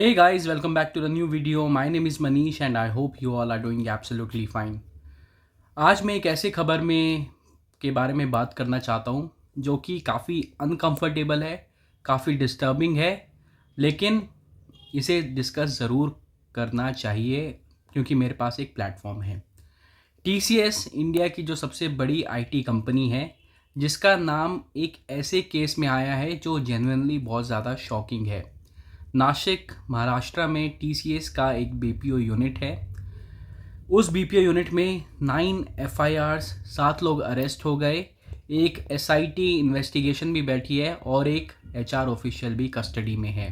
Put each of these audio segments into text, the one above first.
Hey guys, welcome back to the new video. My name is Manish and I hope you all are doing absolutely fine. आज मैं एक ऐसे खबर में के बारे में बात करना चाहता हूँ जो कि काफ़ी अनकंफर्टेबल है, काफ़ी डिस्टर्बिंग है, लेकिन इसे डिस्कस ज़रूर करना चाहिए क्योंकि मेरे पास एक प्लेटफॉर्म है। TCS इंडिया की जो सबसे बड़ी IT कंपनी है, जिसका नाम एक ऐसे केस में आया है जो जेन्युइनली बहुत ज़्यादा शॉकिंग है। नासिक महाराष्ट्र में TCS का एक BPO यूनिट है। उस BPO यूनिट में 9 FIRs, 7 लोग अरेस्ट हो गए, एक SIT इन्वेस्टिगेशन भी बैठी है और एक HR ऑफिशियल भी कस्टडी में है।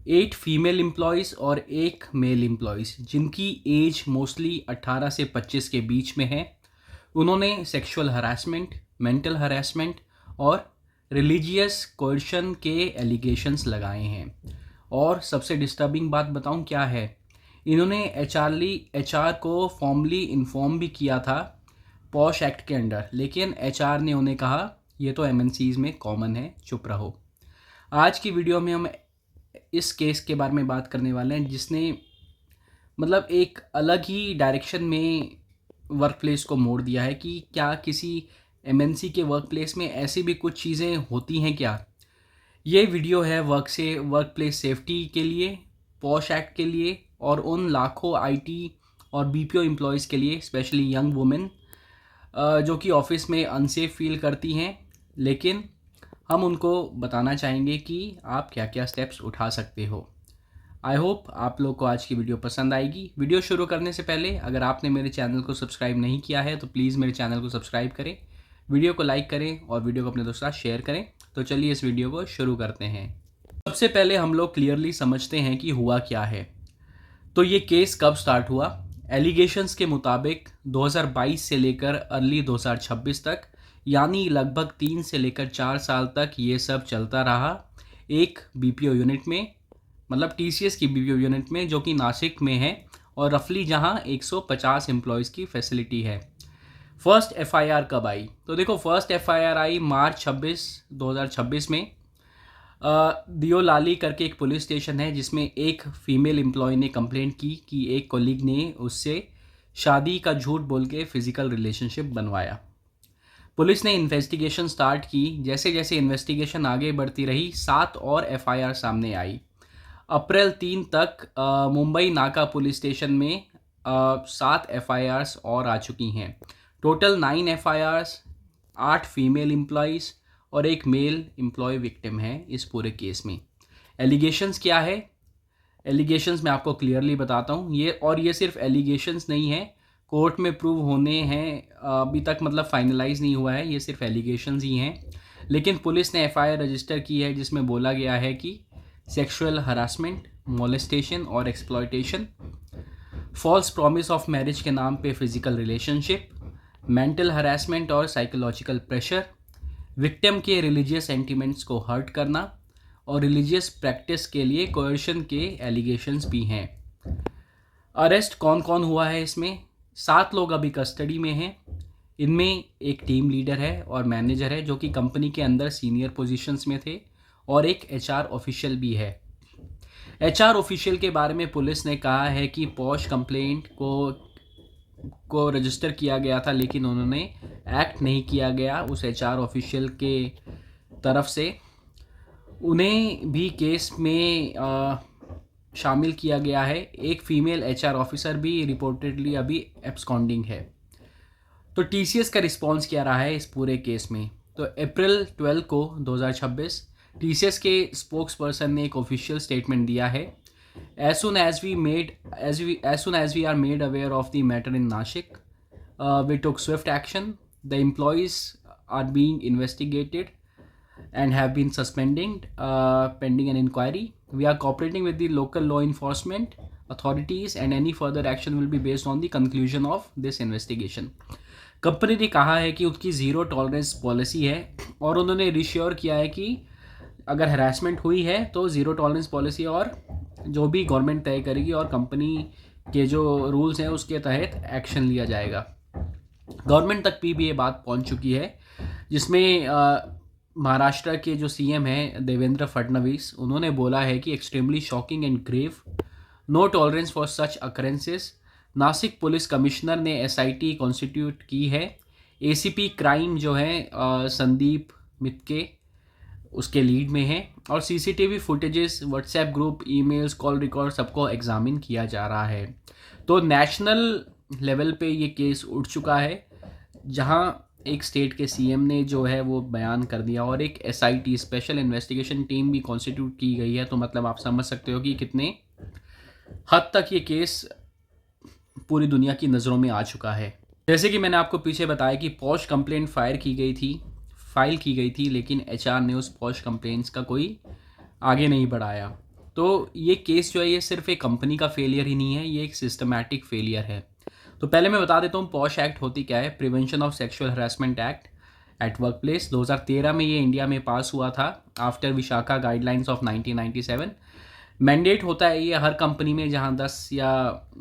8 फीमेल एम्प्लॉयज़ और एक मेल एम्प्लॉयज़ जिनकी एज मोस्टली 18 से 25 के बीच में है, उन्होंने सेक्सुअल हरासमेंट, मेंटल हरासमेंट और रिलीजियस कोर्शन के एलिगेशंस लगाए हैं। और सबसे डिस्टर्बिंग बात बताऊं क्या है, इन्होंने HR को फॉर्मली इन्फॉर्म भी किया था पॉश एक्ट के अंडर, लेकिन HR ने उन्हें कहा ये तो MNCs में कॉमन है, चुप रहो। आज की वीडियो में हम इस केस के बारे में बात करने वाले हैं जिसने मतलब एक अलग ही डायरेक्शन में वर्क प्लेस को मोड़ दिया है कि क्या किसी MNC के वर्क प्लेस में ऐसी भी कुछ चीज़ें होती हैं क्या। ये वीडियो है वर्क प्लेस सेफ्टी के लिए, पॉश एक्ट के लिए और उन लाखों IT और BPO एम्प्लॉयज़ के लिए, स्पेशली यंग वुमेन जो कि ऑफिस में अनसेफ फील करती हैं, लेकिन हम उनको बताना चाहेंगे कि आप क्या क्या स्टेप्स उठा सकते हो। आई होप आप लोग को आज की वीडियो पसंद आएगी। वीडियो शुरू करने से पहले अगर आपने मेरे चैनल को सब्सक्राइब नहीं किया है तो प्लीज़ मेरे चैनल को सब्सक्राइब करें, वीडियो को लाइक करें और वीडियो को अपने दोस्तों के साथ शेयर करें। तो चलिए इस वीडियो को शुरू करते हैं। सबसे पहले हम लोग क्लियरली समझते हैं कि हुआ क्या है। तो ये केस कब स्टार्ट हुआ। एलिगेशंस के मुताबिक 2022 से लेकर अर्ली 2026 तक, यानी लगभग 3 से लेकर 4 साल तक ये सब चलता रहा एक BPO यूनिट में, मतलब TCS की BPO यूनिट में जो कि नासिक में है और रफली जहां 150 एम्प्लॉयज़ की फैसिलिटी है। फर्स्ट FIR कब आई? तो देखो, फर्स्ट FIR आई मार्च 2026 में। दियोलाली करके एक पुलिस स्टेशन है जिसमें एक फीमेल एम्प्लॉय ने कंप्लेंट की कि एक कोलीग ने उससे शादी का झूठ बोल के फिजिकल रिलेशनशिप बनवाया। पुलिस ने इन्वेस्टिगेशन स्टार्ट की। जैसे जैसे इन्वेस्टिगेशन आगे बढ़ती रही, 7 और FIR सामने आई। अप्रैल 3 तक मुंबई नाका पुलिस स्टेशन में 7 FIRs और आ चुकी हैं। टोटल 9 FIRs, 8 फीमेल एम्प्लॉयज़ और एक मेल एम्प्लॉय विक्टिम है इस पूरे केस में। एलिगेशंस क्या है? एलिगेशंस मैं आपको क्लियरली बताता हूँ। ये सिर्फ एलिगेशंस नहीं है, कोर्ट में प्रूव होने हैं, अभी तक मतलब फाइनलाइज नहीं हुआ है, ये सिर्फ एलिगेशंस ही हैं। लेकिन पुलिस ने FIR रजिस्टर की है जिसमें बोला गया है कि सेक्सुअल हरासमेंट, मोलेस्टेशन और exploitation, false promise of marriage के नाम पे फिजिकल रिलेशनशिप, मेंटल हरासमेंट और साइकोलॉजिकल प्रेशर, विक्टिम के रिलीजियस सेंटिमेंट्स को हर्ट करना और रिलीजियस प्रैक्टिस के लिए कोerशन के एलिगेशंस भी हैं। अरेस्ट कौन कौन हुआ है इसमें? 7 लोग अभी कस्टडी में हैं। इनमें एक टीम लीडर है और मैनेजर है जो कि कंपनी के अंदर सीनियर पोजीशंस में थे, और एक HR ऑफिशियल भी है। HR ऑफिशियल के बारे में पुलिस ने कहा है कि पॉश कंप्लेंट को रजिस्टर किया गया था, लेकिन उन्होंने एक्ट नहीं किया गया उस HR ऑफिशियल के तरफ से। उन्हें भी केस में शामिल किया गया है। एक फीमेल HR ऑफिसर भी रिपोर्टेडली अभी एब्सकॉन्डिंग है। तो TCS का रिस्पॉन्स क्या रहा है इस पूरे केस में? तो अप्रैल 12 को 2026 TCS के स्पोक्स पर्सन ने एक ऑफिशियल स्टेटमेंट दिया है। As soon as we are made aware of the matter in Nashik, we took swift action. The employees are being investigated and have been suspended pending an inquiry. We are cooperating with the local law enforcement authorities and any further action will be based on the conclusion of this investigation. Company ने कहा है कि उसकी zero tolerance policy है और उन्होंने रिश्योर किया है कि अगर हरासमेंट हुई है तो ज़ीरो टॉलरेंस पॉलिसी और जो भी गवर्नमेंट तय करेगी और कंपनी के जो रूल्स हैं उसके तहत एक्शन लिया जाएगा। गवर्नमेंट तक भी ये बात पहुंच चुकी है, जिसमें महाराष्ट्र के जो सीएम हैं देवेंद्र फडणवीस, उन्होंने बोला है कि extremely shocking and grave, no tolerance for such occurrences. Nashik police commissioner ने एसआईटी कॉन्स्टिट्यूट की है। एसीपी क्राइम जो है संदीप मित्के उसके लीड में है, और CCTV footages, WhatsApp group, emails, call record सबको एग्जामिन किया जा रहा है। तो नेशनल लेवल पे ये केस उठ चुका है, जहां एक स्टेट के सीएम ने जो है वो बयान कर दिया, और एक एसआईटी स्पेशल इन्वेस्टिगेशन टीम भी कॉन्स्टिट्यूट की गई है। तो मतलब आप समझ सकते हो कि कितने हद तक ये केस पूरी दुनिया की नज़रों में आ चुका है। जैसे कि मैंने आपको पीछे बताया कि पॉश कंप्लेंट फाइल की गई थी, लेकिन एचआर ने उस पॉश कंप्लेंट्स का कोई आगे नहीं बढ़ाया। तो ये केस जो है ये सिर्फ एक कंपनी का फेलियर ही नहीं है, ये एक सिस्टमैटिक फेलियर है। तो पहले मैं बता देता हूँ पॉश एक्ट होती क्या है। Prevention of sexual harassment act at work place, 2013 में ये इंडिया में पास हुआ था after Vishakha guidelines of 1997। Mandate होता है ये हर कंपनी में जहाँ 10 या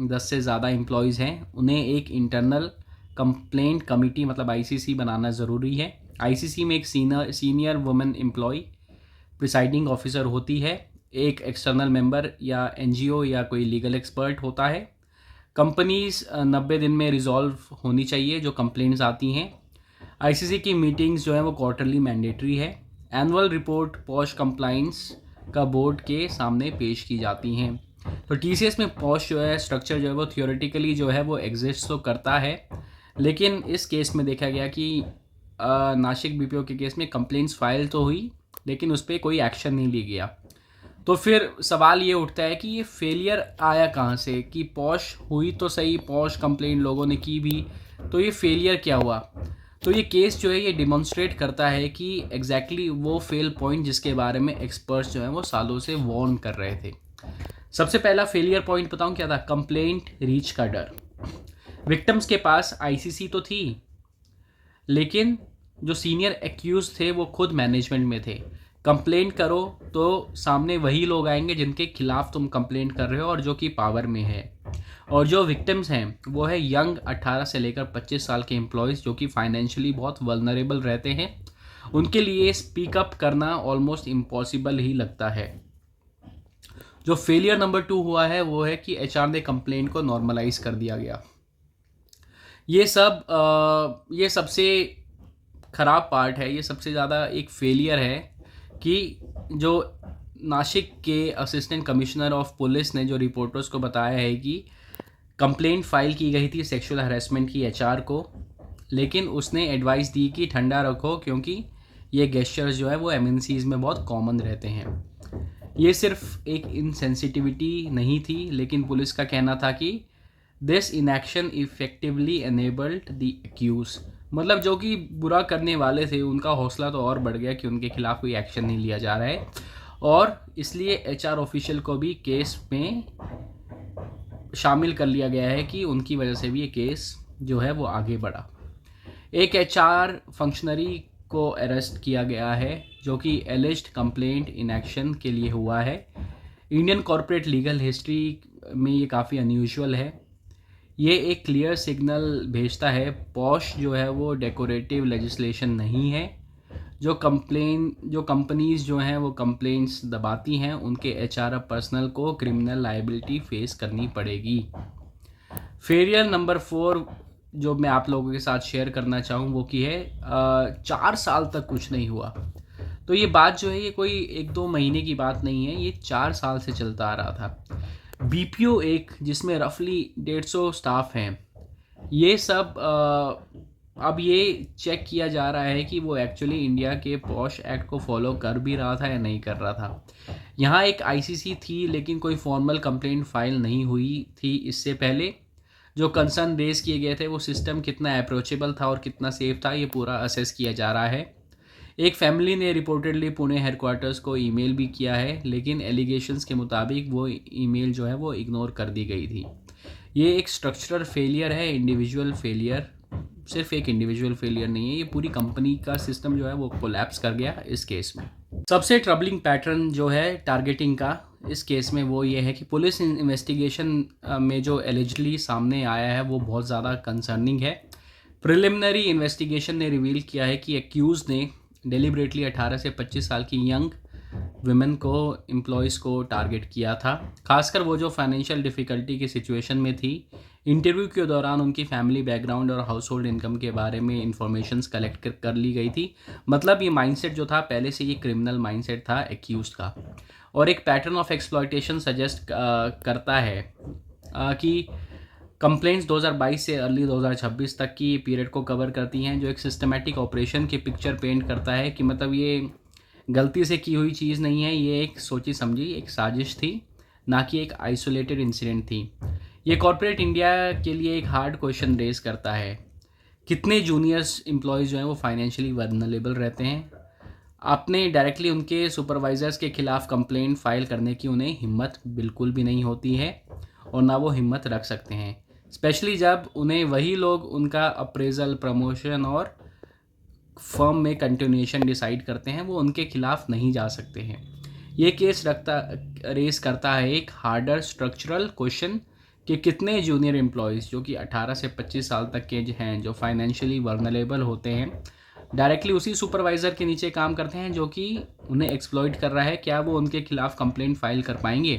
10 से ज़्यादा एम्प्लॉयज़ हैं, उन्हें एक इंटरनल कंप्लेंट कमिटी मतलब आईसीसी बनाना ज़रूरी है। आईसीसी में एक senior women employee presiding officer होती है, एक एक्सटर्नल मेंबर या एनजीओ या कोई लीगल एक्सपर्ट होता है। कंपनीज 90 दिन में रिजॉल्व होनी चाहिए जो कंप्लेंट्स आती हैं। आईसीसी की मीटिंग्स जो है वो क्वार्टरली मैंडेटरी है। एनुअल रिपोर्ट पॉश कंप्लाइंस का बोर्ड के सामने पेश की जाती हैं। तो टीसीएस में पॉश जो है स्ट्रक्चर जो है वो थियोरेटिकली जो है वो एग्जिस्ट तो करता है, लेकिन इस केस में देखा गया कि नासिक बीपीओ के केस में कंप्लेंट्स फाइल तो हुई, लेकिन उस पर कोई एक्शन नहीं लिया गया। तो फिर सवाल ये उठता है कि ये फेलियर आया कहाँ से, कि पॉश हुई तो सही, पॉश कंप्लेंट लोगों ने की भी, तो ये फेलियर क्या हुआ। तो ये केस जो है ये डिमॉन्स्ट्रेट करता है कि एग्जैक्टली वो फेल पॉइंट जिसके बारे में एक्सपर्ट्स जो हैं वो सालों से वार्न कर रहे थे। सबसे पहला फेलियर पॉइंट बताऊँ क्या था? कंप्लेंट रीच का डर। विक्टिम्स के पास आईसीसी तो थी, लेकिन जो सीनियर एक्यूज थे वो खुद मैनेजमेंट में थे। कंप्लेंट करो तो सामने वही लोग आएंगे जिनके खिलाफ तुम कंप्लेंट कर रहे हो और जो कि पावर में है। और जो विक्टिम्स हैं वो है यंग 18 से लेकर 25 साल के एम्प्लॉयज़ जो कि फाइनेंशियली बहुत वल्नरेबल रहते हैं। उनके लिए स्पीक अप करना ऑलमोस्ट इम्पॉसिबल ही लगता है। जो फेलियर नंबर 2 हुआ है वो है कि एचआर ने कंप्लेंट को नॉर्मलाइज कर दिया गया। ये सबसे ख़राब पार्ट है, ये सबसे ज़्यादा एक फेलियर है कि जो नासिक के असिस्टेंट कमिश्नर ऑफ पुलिस ने जो रिपोर्टर्स को बताया है कि कंप्लेंट फाइल की गई थी सेक्सुअल हरेसमेंट की एचआर को, लेकिन उसने एडवाइस दी कि ठंडा रखो क्योंकि ये गेस्चर्स जो है वो एमएनसीज में बहुत कॉमन रहते हैं। ये सिर्फ एक इनसेंसिटिविटी नहीं थी, लेकिन पुलिस का कहना था कि this inaction effectively enabled the accused, मतलब जो कि बुरा करने वाले थे उनका हौसला तो और बढ़ गया कि उनके खिलाफ कोई एक्शन नहीं लिया जा रहा है, और इसलिए एचआर ऑफिशियल को भी केस में शामिल कर लिया गया है कि उनकी वजह से भी ये केस जो है वो आगे बढ़ा। एक एचआर फंक्शनरी को अरेस्ट किया गया है जो कि एलिज्ड कंप्लेंट इन एक्शन के लिए हुआ है। इंडियन कॉर्पोरेट लीगल हिस्ट्री में ये काफ़ी अनयूजुअल है। ये एक क्लियर सिग्नल भेजता है पॉश जो है वो डेकोरेटिव लेजिस्लेशन नहीं है। जो कंपनीज जो हैं वो कंप्लेंट्स दबाती हैं, उनके एचआर पर्सनल को क्रिमिनल लायबिलिटी फेस करनी पड़ेगी। फेलियर नंबर 4 जो मैं आप लोगों के साथ शेयर करना चाहूँ वो की है 4 साल तक कुछ नहीं हुआ। तो ये बात जो है ये कोई 1-2 महीने की बात नहीं है, ये 4 साल से चलता आ रहा था। बीपीओ एक जिसमें रफली 150 स्टाफ हैं, ये सब अब ये चेक किया जा रहा है कि वो एक्चुअली इंडिया के पॉश एक्ट को फॉलो कर भी रहा था या नहीं कर रहा था। यहाँ एक आईसीसी थी, लेकिन कोई फॉर्मल कंप्लेंट फाइल नहीं हुई थी इससे पहले। जो कंसर्न रेज किए गए थे वो सिस्टम कितना अप्रोचेबल था और कितना सेफ था, ये पूरा असेस किया जा रहा है। एक फैमिली ने रिपोर्टेडली पुणे हेडक्वार्टर्स को ईमेल भी किया है, लेकिन एलिगेशंस के मुताबिक वो ईमेल जो है वो इग्नोर कर दी गई थी। ये एक स्ट्रक्चरल फेलियर है, इंडिविजुअल फेलियर, सिर्फ एक इंडिविजुअल फेलियर नहीं है, ये पूरी कंपनी का सिस्टम जो है वो कोलैप्स कर गया इस केस में। सबसे ट्रबलिंग पैटर्न जो है टारगेटिंग का इस केस में वो ये है कि पुलिस इन्वेस्टिगेशन में जो एलिजिडली सामने आया है वो बहुत ज़्यादा कंसर्निंग है। प्रिलिमिनरी इन्वेस्टिगेशन ने रिवील किया है कि एक्यूज ने डेलिबरेटली 18 से 25 साल की यंग वुमेन को, एम्प्लॉयज़ को टारगेट किया था, खासकर वो जो फाइनेंशियल डिफ़िकल्टी की सिचुएशन में थी। इंटरव्यू के दौरान उनकी फैमिली बैकग्राउंड और हाउस होल्ड इनकम के बारे में इंफॉर्मेशंस कलेक्ट कर ली गई थी। मतलब ये माइंडसेट जो था पहले से ये क्रिमिनल माइंडसेट था एक्यूज़ का, और एक पैटर्न ऑफ एक्सप्लॉयटेशन सजेस्ट करता है कि कंप्लेंट्स 2022 से अर्ली 2026 तक की पीरियड को कवर करती हैं, जो एक सिस्टमेटिक ऑपरेशन की पिक्चर पेंट करता है कि मतलब ये गलती से की हुई चीज़ नहीं है, ये एक सोची समझी एक साजिश थी, ना कि एक आइसोलेटेड इंसिडेंट थी। ये कॉर्पोरेट इंडिया के लिए एक हार्ड क्वेश्चन रेज करता है, कितने जूनियर्स एम्प्लॉयज़ जो हैं वो फाइनेंशियली वल्नरेबल रहते हैं। आपने डायरेक्टली उनके सुपरवाइजर्स के खिलाफ कंप्लेंट फाइल करने की उन्हें हिम्मत बिल्कुल भी नहीं होती है, और ना वो हिम्मत रख सकते हैं, स्पेशली जब उन्हें वही लोग उनका अप्रेजल, प्रमोशन और फर्म में कंटिन्यूएशन डिसाइड करते हैं, वो उनके खिलाफ नहीं जा सकते हैं। ये केस रेस करता है एक हार्डर स्ट्रक्चरल क्वेश्चन कि कितने जूनियर एम्प्लॉयज़ जो कि 18 से 25 साल तक के हैं, जो फाइनेंशियली वर्नरेबल होते हैं, डायरेक्टली उसी सुपरवाइज़र के नीचे काम करते हैं जो कि उन्हें एक्सप्लॉइट कर रहा है, क्या वो उनके खिलाफ कंप्लेंट फाइल कर पाएंगे?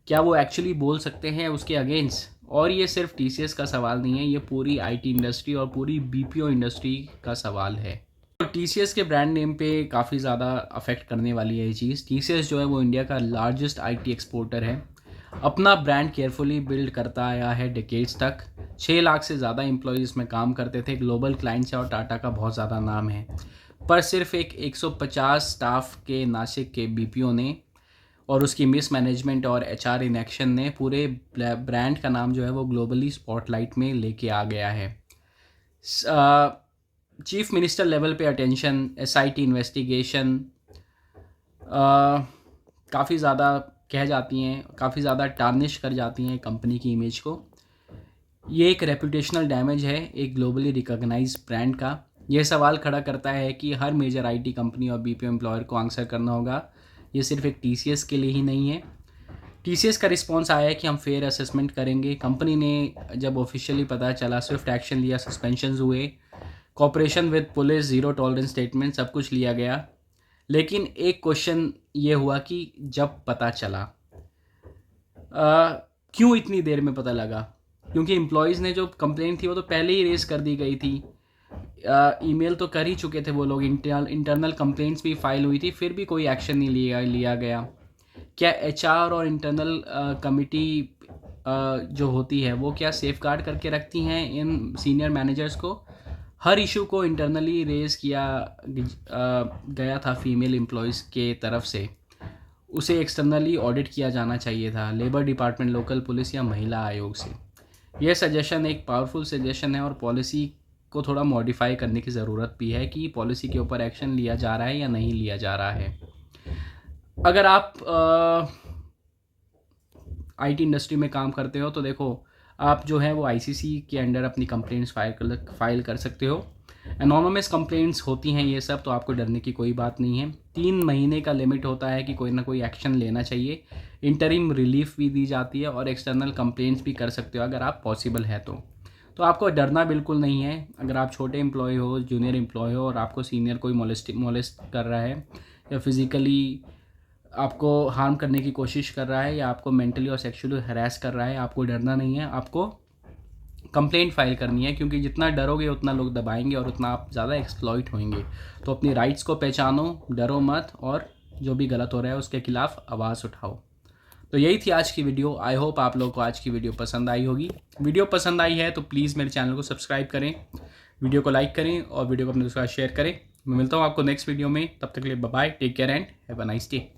क्या वो एक्चुअली बोल सकते हैं उसके अगेंस्ट? और ये सिर्फ टीसीएस का सवाल नहीं है, ये पूरी आईटी इंडस्ट्री और पूरी बीपीओ इंडस्ट्री का सवाल है। तो टीसीएस के ब्रांड नेम पे काफ़ी ज़्यादा अफेक्ट करने वाली है ये चीज़। टीसीएस जो है वो इंडिया का लार्जेस्ट आईटी एक्सपोर्टर है, अपना ब्रांड केयरफुली बिल्ड करता आया है डिकेड्स तक। 6 लाख से ज़्यादा एम्प्लॉयज़ इसमें काम करते थे, ग्लोबल क्लाइंट्स है और टाटा का बहुत ज़्यादा नाम है। पर सिर्फ एक 150 स्टाफ के नासिक के बीपीओ ने और उसकी मिस मैनेजमेंट और एचआर इनएक्शन ने पूरे ब्रांड का नाम जो है वो ग्लोबली स्पॉटलाइट में लेके आ गया है। Chief minister level pay attention, SIT investigation काफ़ी ज़्यादा कह जाती हैं, काफ़ी ज़्यादा टार्निश कर जाती हैं कंपनी की इमेज को। ये एक रेपुटेशनल डैमेज है एक ग्लोबली रिकॉग्नाइज्ड ब्रांड का। यह सवाल खड़ा करता है कि हर मेजर आईटी कंपनी और बीपीओ एम्प्लॉयर को आंसर करना होगा, ये सिर्फ एक टीसीएस के लिए ही नहीं है। टीसीएस का रिस्पॉन्स आया है कि हम फेयर असेसमेंट करेंगे। कंपनी ने जब ऑफिशियली पता चला स्विफ्ट एक्शन लिया, सस्पेंशंस हुए, cooperation with police, zero tolerance statement, सब कुछ लिया गया। लेकिन एक क्वेश्चन ये हुआ कि जब पता चला क्यों इतनी देर में पता लगा? क्योंकि एम्प्लॉयज़ ने जो कंप्लेंट थी वो तो पहले ही रेस कर दी गई थी, ईमेल तो कर ही चुके थे वो लोग, इंटरनल कंप्लेंट्स भी फाइल हुई थी, फिर भी कोई एक्शन नहीं लिया गया। क्या एचआर और इंटरनल कमिटी जो होती है वो क्या सेफगार्ड करके रखती हैं इन सीनियर मैनेजर्स को? हर इशू को इंटरनली रेज किया गया था फीमेल एम्प्लॉयज़ के तरफ से, उसे एक्सटर्नली ऑडिट किया जाना चाहिए था लेबर डिपार्टमेंट, लोकल पुलिस या महिला आयोग से। यह सजेशन एक पावरफुल सजेशन है और पॉलिसी को थोड़ा मॉडिफाई करने की ज़रूरत भी है कि पॉलिसी के ऊपर एक्शन लिया जा रहा है या नहीं लिया जा रहा है। अगर आप आईटी इंडस्ट्री में काम करते हो तो देखो, आप जो है वो आईसीसी के अंडर अपनी कंप्लेंट्स फाइल कर सकते हो। एनोनिमस कंप्लेंट्स होती हैं ये सब, तो आपको डरने की कोई बात नहीं है। 3 महीने का लिमिट होता है कि कोई ना कोई एक्शन लेना चाहिए। इंटरिम रिलीफ भी दी जाती है और एक्सटर्नल कंप्लेंट्स भी कर सकते हो अगर आप पॉसिबल है तो आपको डरना बिल्कुल नहीं है। अगर आप छोटे एम्प्लॉय हो, जूनियर एम्प्लॉय हो और आपको सीनियर कोई मोलेस्ट कर रहा है या फिज़िकली आपको हार्म करने की कोशिश कर रहा है या आपको मेंटली और सेक्सुअली हरास कर रहा है, आपको डरना नहीं है, आपको कंप्लेंट फाइल करनी है, क्योंकि जितना डरोगे उतना लोग दबाएंगे और उतना आप ज़्यादा एक्सप्लॉइट होंगे। तो अपनी राइट्स को पहचानो, डरो मत, और जो भी गलत हो रहा है उसके खिलाफ आवाज़ उठाओ। तो यही थी आज की वीडियो। आई होप आप लोगों को आज की वीडियो पसंद आई होगी। वीडियो पसंद आई है तो प्लीज़ मेरे चैनल को सब्सक्राइब करें, वीडियो को लाइक करें और वीडियो को अपने दोस्तों के साथ शेयर करें। मैं मिलता हूँ आपको नेक्स्ट वीडियो में, तब तक के लिए bye bye, take care and have a nice day.